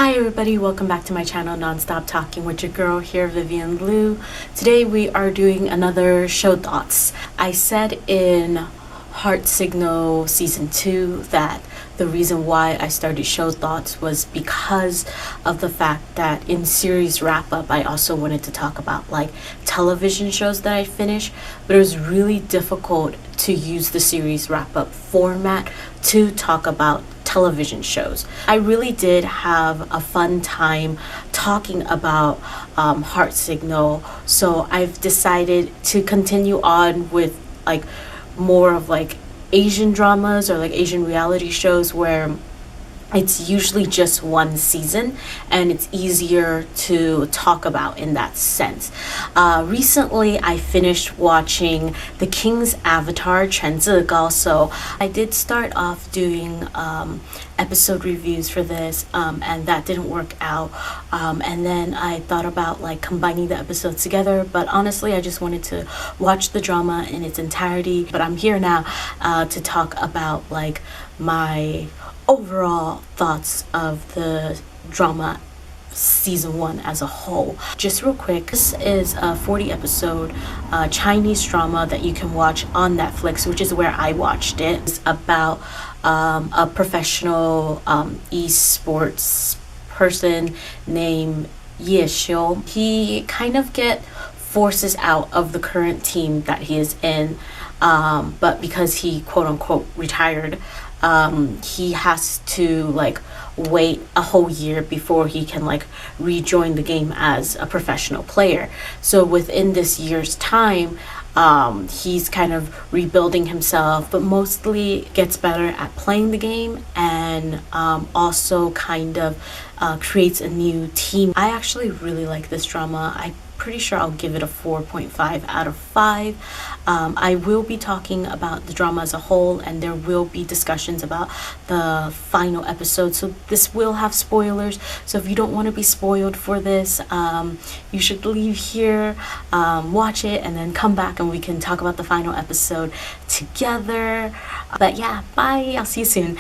Hi everybody, welcome back to my channel, Nonstop Talking with your girl here, Vivian Liu. Today we are doing another show thoughts. I said in Heart Signal Season 2 that the reason why I started show thoughts was because of the fact that in series wrap up I also wanted to talk about like television shows that I finished, but it was really difficult to use the series wrap up format to talk about television shows. I really did have a fun time talking about Heart Signal, so I've decided to continue on with like more of like Asian dramas or like Asian reality shows where it's usually just one season and it's easier to talk about in that sense. Recently I finished watching The King's Avatar 全自高, so I did start off doing episode reviews for this and that didn't work out, and then I thought about like combining the episodes together, but honestly I just wanted to watch the drama in its entirety. But I'm here now to talk about like my overall thoughts of the drama season 1 as a whole. Just real quick, this is a 40 episode Chinese drama that you can watch on Netflix, which is where I watched it. It's about a professional esports person named Ye Xiu. He kind of get forces out of the current team that he is in, but because he quote unquote retired, he has to like wait a whole year before he can like rejoin the game as a professional player. So within this year's time, he's kind of rebuilding himself, but mostly gets better at playing the game and also kind of creates a new team. I actually really like this drama. I'm pretty sure I'll give it a 4.5 out of 5. I will be talking about the drama as a whole, and there will be discussions about the final episode, so this will have spoilers. So if you don't want to be spoiled for this, you should leave here, watch it, and then come back and we can talk about the final episode together. But yeah, bye, I'll see you soon.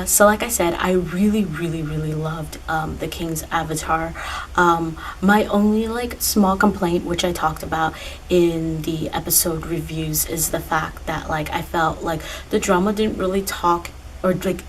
So like I said, I really loved The King's Avatar. My only like small complaint, which I talked about in the episode reviews, is the fact that like I felt like the drama didn't really talk or like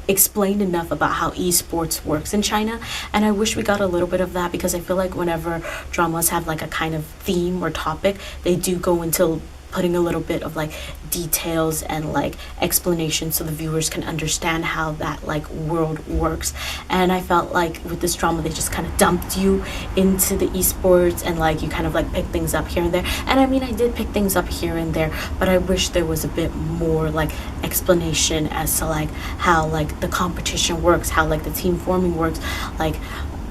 explain enough about how esports works in China, and I wish we got a little bit of that, because I feel like whenever dramas have like a kind of theme or topic, they do go into putting a little bit of like details and like explanation so the viewers can understand how that like world works. And I felt like with this drama they just kind of dumped you into the esports and like you kind of like pick things up here and there. And I mean, I did pick things up here and there, but I wish there was a bit more like explanation as to like how like the competition works, how like the team forming works. Like,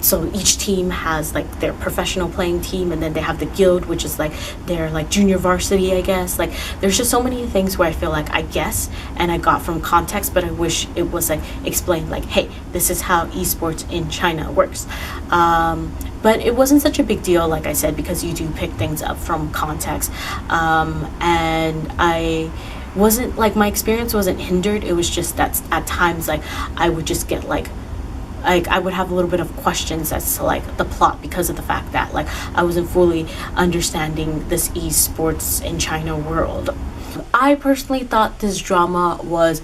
so each team has like their professional playing team, and then they have the guild, which is like their like junior varsity, I guess. Like there's just so many things where I feel like I guess and I got from context, but I wish it was like explained like, hey, this is how esports in China works. But it wasn't such a big deal, like I said, because you do pick things up from context. And I wasn't like, my experience wasn't hindered. It was just that at times like I would just get like I would have a little bit of questions as to like the plot, because of the fact that like I wasn't fully understanding this esports in China world. I personally thought this drama was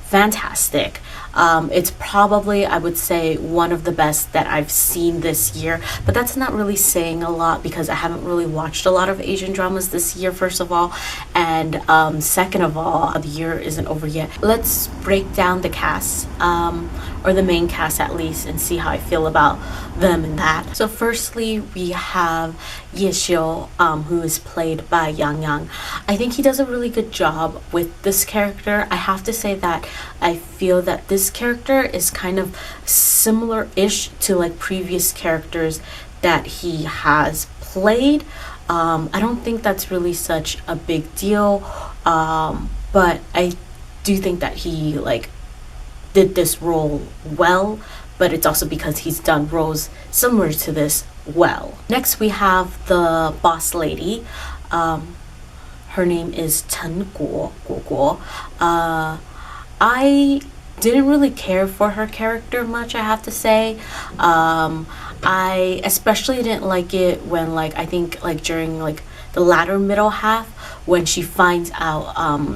fantastic. It's probably, I would say, one of the best that I've seen this year, but that's not really saying a lot because I haven't really watched a lot of Asian dramas this year, first of all, and second of all, the year isn't over yet. Let's break down the cast, or the main cast at least, and see how I feel about them in that. So firstly, we have Ye Xiu, who is played by Yang Yang. I think he does a really good job with this character. I have to say that I feel that this character is kind of similar-ish to like previous characters that he has played. I don't think that's really such a big deal, but I do think that he like did this role well, but it's also because he's done roles similar to this well. Next we have the boss lady. Her name is Chen Guo. I didn't really care for her character much, I have to say. I especially didn't like it when, like, I think like during like the latter middle half, when she finds out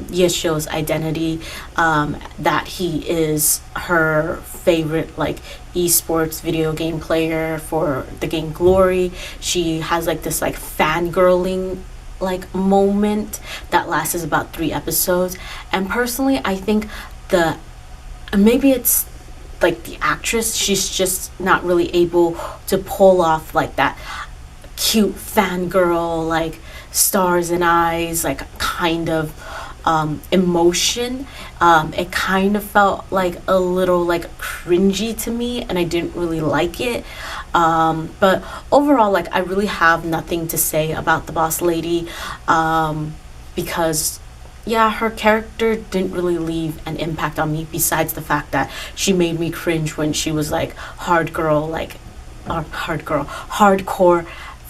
Yeshio's identity, that he is her favorite like esports video game player for the game Glory. She has like this like fangirling like moment that lasts about 3 episodes, and personally I think the maybe it's like the actress, she's just not really able to pull off like that cute fangirl like stars and eyes like kind of emotion. It kind of felt like a little like cringy to me, and I didn't really like it. But overall, like, I really have nothing to say about the boss lady, because yeah, her character didn't really leave an impact on me, besides the fact that she made me cringe when she was like hardcore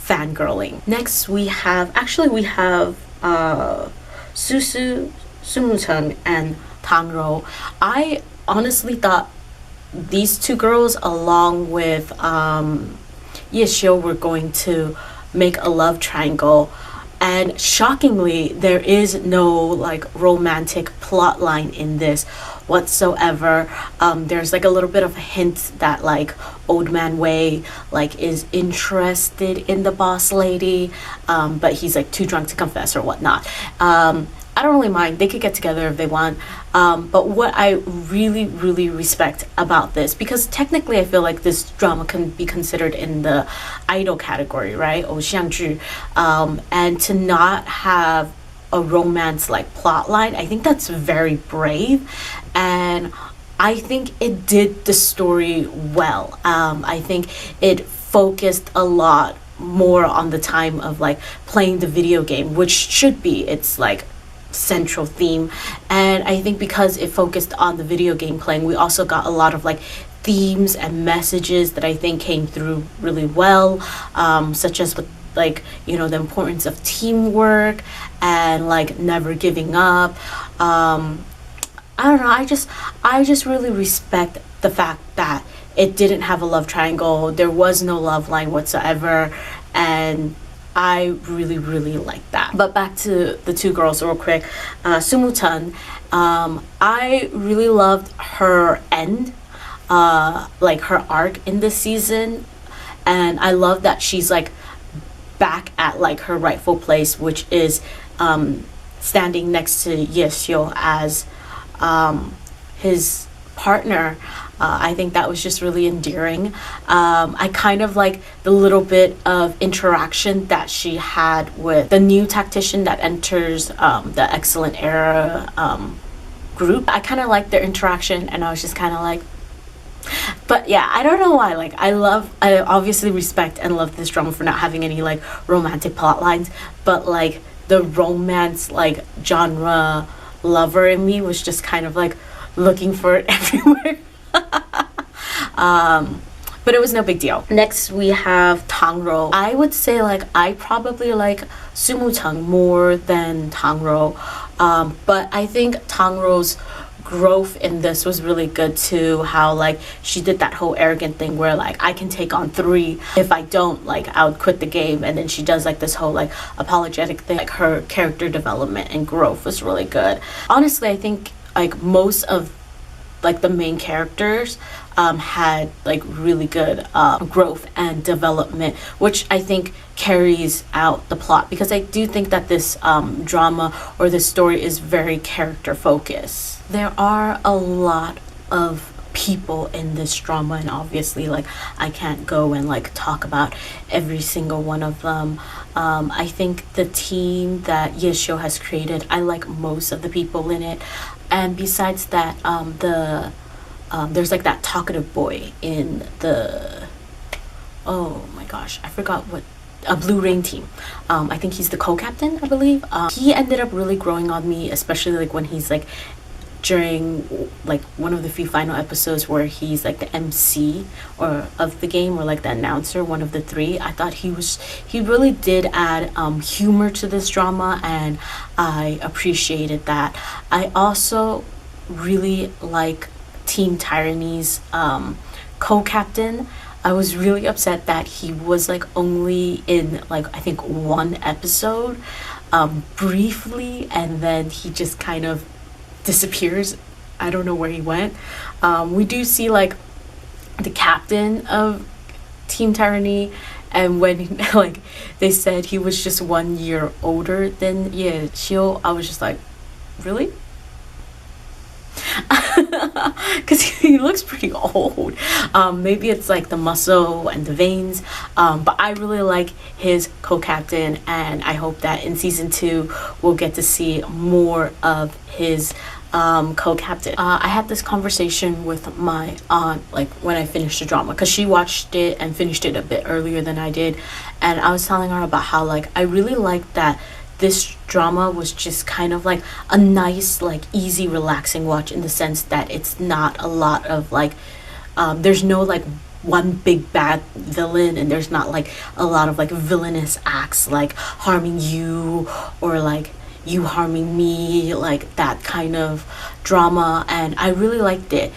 fangirling. Next we have Sumuchang and Tangro. I honestly thought these two girls, along with Yeshio, were going to make a love triangle, and shockingly there is no like romantic plot line in this whatsoever. There's like a little bit of a hint that like Old Man Wei like is interested in the boss lady, but he's like too drunk to confess or whatnot. I don't really mind. They could get together if they want. But what I really, really respect about this, because technically I feel like this drama can be considered in the idol category, right? 偶像剧. And to not have a romance like plot line, I think that's very brave. And I think it did the story well. I think it focused a lot more on the time of like playing the video game, which should be its like central theme. And I think because it focused on the video game playing, we also got a lot of like themes and messages that I think came through really well, such as with like, you know, the importance of teamwork and like never giving up. I don't know, I just really respect the fact that it didn't have a love triangle. There was no love line whatsoever, and I really, really like that. But back to the two girls real quick. Sumutan, I really loved her end, like her arc in this season, and I love that she's like back at like her rightful place, which is standing next to Yeshio as his partner. I think that was just really endearing. I kind of like the little bit of interaction that she had with the new tactician that enters the Excellent Era group. I kind of liked their interaction, and I was just kind of like, but yeah, I don't know why. Like, I obviously respect and love this drama for not having any like romantic plot lines, but like the romance like genre lover in me was just kind of like looking for it everywhere. But it was no big deal. Next we have Tangro. I would say like I probably like Sumuchang more than Tangro, but I think Tangro's growth in this was really good too. How like she did that whole arrogant thing where like I can take on 3, if I don't, like I would quit the game, and then she does like this whole like apologetic thing. Like her character development and growth was really good. Honestly, I think like most of like the main characters had like really good growth and development, which I think carries out the plot, because I do think that this drama or this story is very character focused. There are a lot of people in this drama, and obviously like I can't go and like talk about every single one of them. I think the team that Yeshio has created, I like most of the people in it. And besides that, there's like that talkative boy in the, oh my gosh, I forgot what, a Blue Rain team. I think he's the co-captain, I believe. He ended up really growing on me, especially like when he's like during like one of the few final episodes where he's like the MC or of the game, or like the announcer, one of the 3. I thought he really did add humor to this drama, and I appreciated that. I also really like Team Tyranny's co-captain. I was really upset that he was like only in like I think one episode briefly, and then he just kind of disappears. I don't know where he went. We do see like the captain of Team Tyranny, and when like they said he was just 1 year older than Shio, I was just like, really? Because he looks pretty old. Maybe it's like the muscle and the veins, but I really like his co-captain, and I hope that in season 2 we'll get to see more of his co-captain. I had this conversation with my aunt like when I finished the drama, because she watched it and finished it a bit earlier than I did, and I was telling her about how like I really liked that this drama was just kind of like a nice, like easy, relaxing watch, in the sense that it's not a lot of like there's no like one big bad villain, and there's not like a lot of like villainous acts like harming you or like you harming me, like that kind of drama. And I really liked it.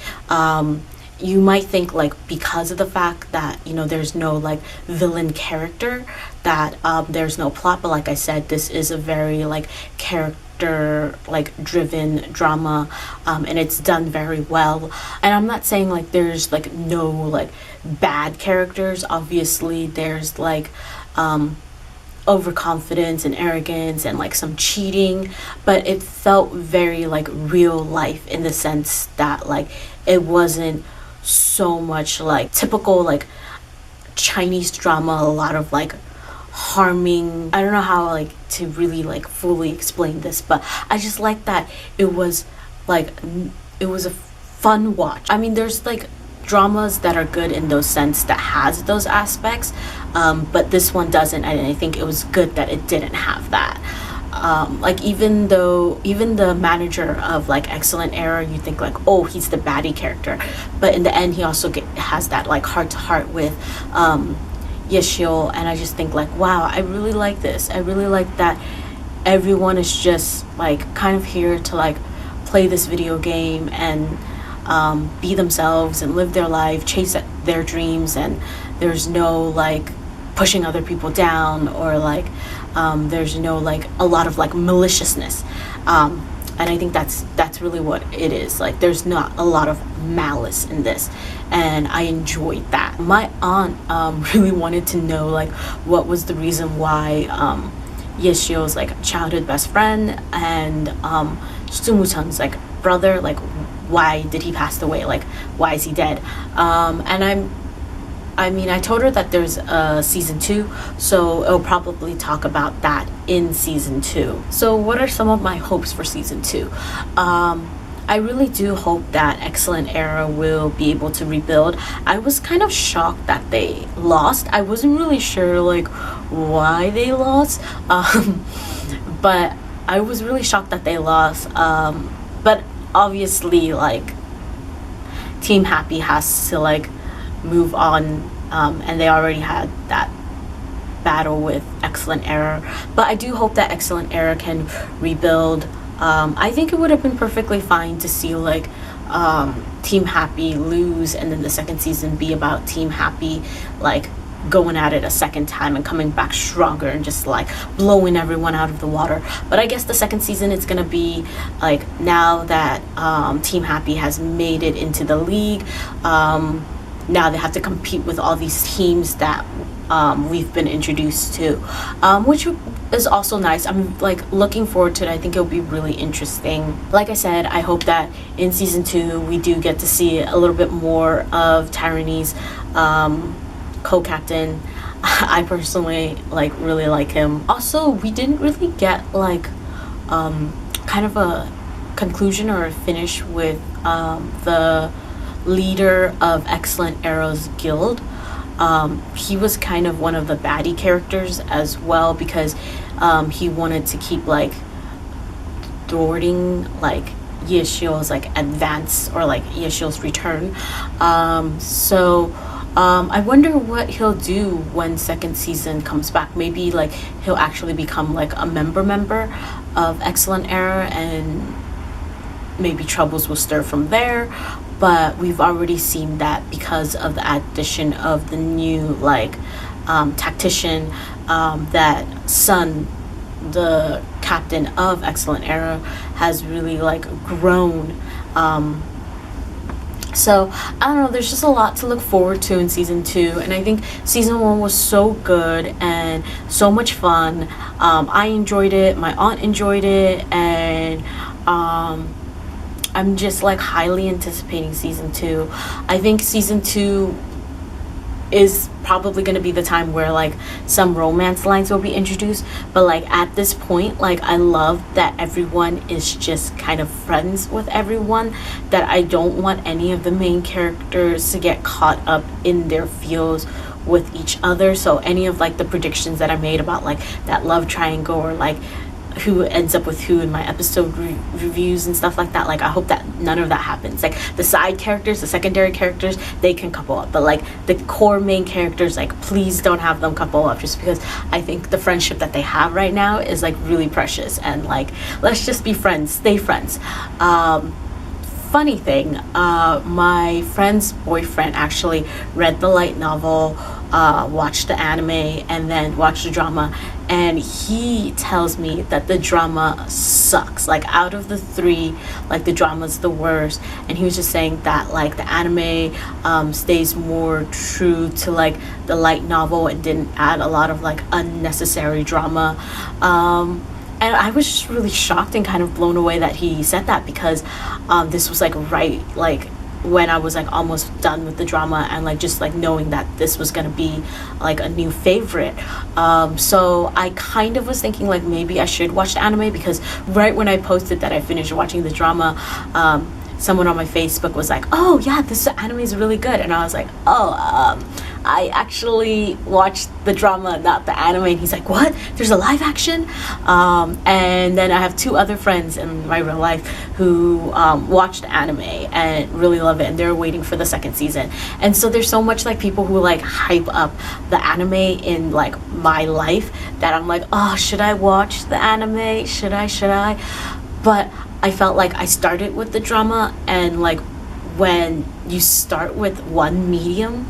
You might think like because of the fact that there's no like villain character, that there's no plot, but like I said, this is a very like character like driven drama, and it's done very well. And I'm not saying like there's like no like bad characters. Obviously there's like overconfidence and arrogance and like some cheating, but it felt very like real life, in the sense that like it wasn't so much like typical like Chinese drama, a lot of like harming. I don't know how like to really like fully explain this, but I just like that it was a fun watch. I mean, there's like dramas that are good in those sense, that has those aspects, but this one doesn't, and I think it was good that it didn't have that. Like even the manager of like Excellent Error, you think like, oh, he's the baddie character, but in the end he also has that like heart to heart with Yeshio, and I just think like, wow, I really like this. I really like that everyone is just like kind of here to like play this video game and be themselves and live their life, chase their dreams, and there's no like pushing other people down, or like there's no like a lot of like maliciousness, and I think that's really what it is. Like there's not a lot of malice in this, and I enjoyed that. My aunt really wanted to know like what was the reason why Yeshio's like childhood best friend and Sumu-chan's like brother, like why did he pass away, like why is he dead, and I told her that there's a season 2, so it'll probably talk about that in season 2. So what are some of my hopes for season 2? I really do hope that Excellent Era will be able to rebuild. I was kind of shocked that they lost. I wasn't really sure like why they lost, but I was really shocked that they lost. But obviously like Team Happy has to like move on, and they already had that battle with Excellent Error, but I do hope that Excellent Error can rebuild. I think it would have been perfectly fine to see like Team Happy lose, and then the second season be about Team Happy like going at it a second time and coming back stronger and just like blowing everyone out of the water. But I guess the second season it's gonna be like, now that Team Happy has made it into the league, now they have to compete with all these teams that we've been introduced to, which is also nice. I'm like looking forward to it. I think it'll be really interesting. Like I said, I hope that in season 2 we do get to see a little bit more of Tyranny's co-captain. I personally like really like him. Also, we didn't really get like kind of a conclusion or a finish with the leader of Excellent Arrow's guild. He was kind of one of the baddie characters as well, because he wanted to keep like thwarting like Yeshio's like advance, or like Yeshio's return. So I wonder what he'll do when second season comes back. Maybe like he'll actually become like a member of Excellent Error, and maybe troubles will stir from there. but we've already seen that because of the addition of the new like tactician, that Sun, the captain of Excellent Era, has really like grown. So I don't know, there's just a lot to look forward to in season 2, and I think season 1 was so good and so much fun. I enjoyed it, my aunt enjoyed it, and I'm just like highly anticipating season 2. I think season 2 is probably going to be the time where like some romance lines will be introduced, but like at this point, like I love that everyone is just kind of friends with everyone, that I don't want any of the main characters to get caught up in their feels with each other. So any of like the predictions that I made about like that love triangle, or like who ends up with who in my episode reviews and stuff like that, like I hope that none of that happens. Like the side characters, the secondary characters, they can couple up, but like the core main characters, like please don't have them couple up, just because I think the friendship that they have right now is like really precious, and like let's just be friends, stay friends. Funny thing, my friend's boyfriend actually read the light novel, watched the anime, and then watched the drama, and he tells me that the drama sucks. Like out of the 3, like the drama's the worst, and he was just saying that like the anime stays more true to like the light novel and didn't add a lot of like unnecessary drama. And I was just really shocked and kind of blown away that he said that, because this was like right like when I was like almost done with the drama, and like just like knowing that this was gonna be like a new favorite. So I kind of was thinking like maybe I should watch the anime, because right when I posted that I finished watching the drama, someone on my Facebook was like, oh yeah, this anime is really good, and I was like, oh, I actually watched the drama, not the anime. And he's like, what? There's a live action? And then I have 2 other friends in my real life who watched the anime and really love it, and they're waiting for the 2nd season. And so there's so much like people who like hype up the anime in like my life, that I'm like, oh, should I watch the anime? Should I? But I felt like I started with the drama, and like when you start with one medium,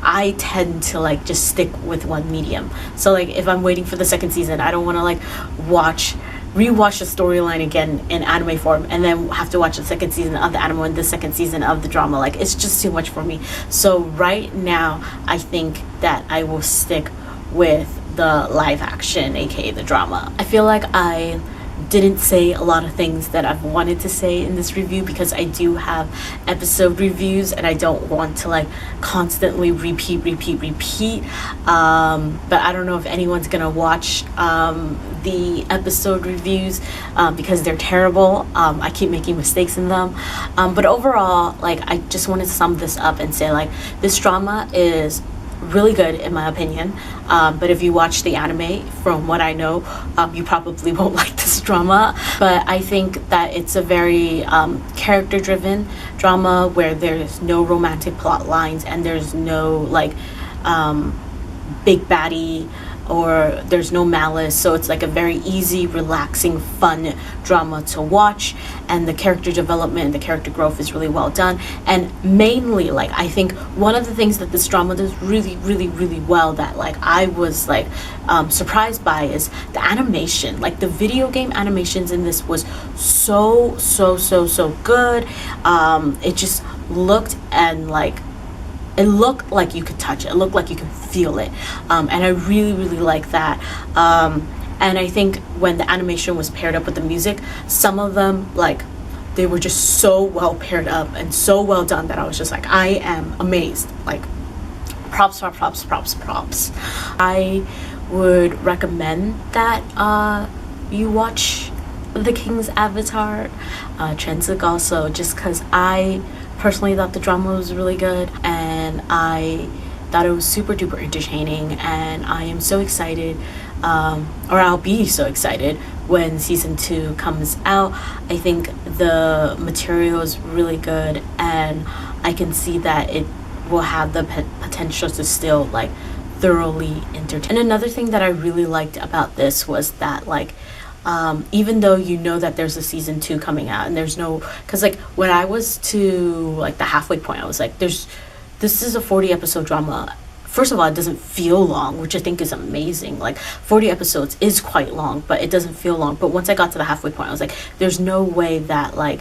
I tend to like just stick with one medium. So like if I'm waiting for the 2nd season, I don't want to like rewatch the storyline again in anime form, and then have to watch the 2nd season of the anime and the 2nd season of the drama. Like it's just too much for me. So right now I think that I will stick with the live action, aka the drama. I feel like I didn't say a lot of things that I've wanted to say in this review, because I do have episode reviews and I don't want to like constantly repeat. But I don't know if anyone's gonna watch the episode reviews because they're terrible. I keep making mistakes in them, but overall, like I just wanted to sum this up and say like this drama is really good in my opinion, but if you watch the anime, from what I know, you probably won't like this drama. But I think that it's a very character driven drama, where there's no romantic plot lines and there's no like big baddie, or there's no malice. So it's like a very easy, relaxing, fun drama to watch, and the character development, the character growth is really well done. And mainly, like I think one of the things that this drama does really well, that like I was like surprised by, is the animation. Like the video game animations in this was so good. It just looked, and like it looked like you could touch it. It looked like you could feel it. And I really like that. And I think when the animation was paired up with the music, some of them, like, they were just so well paired up and so well done that I was just like, I am amazed. Like, props. I would recommend that you watch The King's Avatar, Transit also, just because I personally thought the drama was really good, and I thought it was super duper entertaining, and I am so excited, or I'll be so excited when season 2 comes out. I think the material is really good, and I can see that it will have the potential to still like thoroughly entertain. And another thing that I really liked about this was that like even though you know that there's a season 2 coming out, and there's no, because like when I was to like the halfway point, I was like, this is a 40 episode drama. First of all, it doesn't feel long, which I think is amazing. Like 40 episodes is quite long, but it doesn't feel long. But once I got to the halfway point, I was like, there's no way that like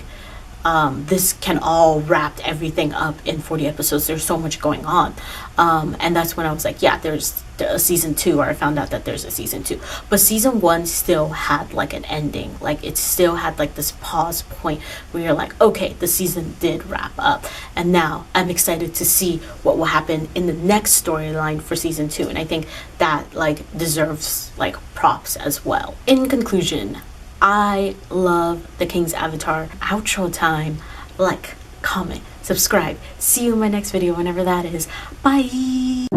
this can all wrap everything up in 40 episodes. There's so much going on. And that's when I was like, yeah, there's a season 2, or I found out that there's a season 2. But season 1 still had like an ending. Like it still had like this pause point where you're like, okay, the season did wrap up. And now I'm excited to see what will happen in the next storyline for season 2. And I think that like deserves like props as well. In conclusion, I love The King's Avatar. Outro time. Like, comment, subscribe. See you in my next video whenever that is. Bye.